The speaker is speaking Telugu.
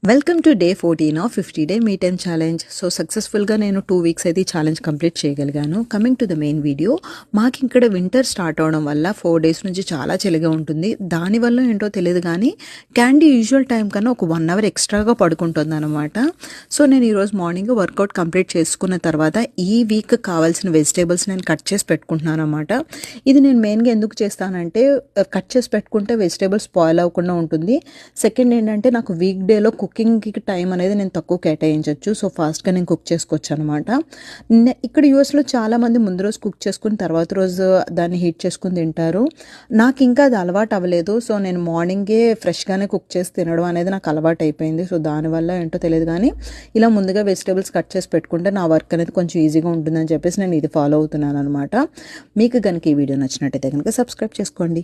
Welcome to day 14 of 50-day meet and challenge. So సక్సెస్ఫుల్గా నేను 2 వీక్స్ అయితే ఈ ఛాలెంజ్ కంప్లీట్ చేయగలిగాను. Coming to the main video, మాకు ఇక్కడ వింటర్ స్టార్ట్ అవడం వల్ల 4 days నుంచి చాలా చలిగా ఉంటుంది. దానివల్ల ఏంటో తెలియదు కానీ క్యాండీ యూజువల్ టైం కన్నా ఒక 1 hour ఎక్స్ట్రాగా పడుకుంటుంది అనమాట. సో నేను ఈరోజు మార్నింగ్ వర్కౌట్ కంప్లీట్ చేసుకున్న తర్వాత ఈ వీక్ కావాల్సిన వెజిటేబుల్స్ నేను కట్ చేసి పెట్టుకుంటున్నాను అనమాట. ఇది నేను మెయిన్గా ఎందుకు చేస్తానంటే కట్ చేసి పెట్టుకుంటే వెజిటేబుల్స్ స్పాయిల్ అవ్వకుండా ఉంటుంది. సెకండ్ ఏంటంటే నాకు వీక్ డేలో కుకింగ్కి టైం అనేది నేను తక్కువ కేటాయించవచ్చు. సో ఫాస్ట్గా నేను కుక్ చేసుకోవచ్చు అనమాట. ఇక్కడ యూఎస్లో చాలామంది ముందు రోజు కుక్ చేసుకుని తర్వాత రోజు దాన్ని హీట్ చేసుకుని తింటారు. నాకు ఇంకా అది అలవాటు అవ్వలేదు. సో నేను మార్నింగే ఫ్రెష్గానే కుక్ చేసి తినడం అనేది నాకు అలవాటు అయిపోయింది. సో దానివల్ల ఏంటో తెలియదు కానీ ఇలా ముందుగా వెజిటేబుల్స్ కట్ చేసి పెట్టుకుంటే నా వర్క్ అనేది కొంచెం ఈజీగా ఉంటుందని చెప్పేసి నేను ఇది ఫాలో అవుతున్నాను అనమాట. మీకు కనుక ఈ వీడియో నచ్చినట్టయితే కనుక సబ్స్క్రైబ్ చేసుకోండి.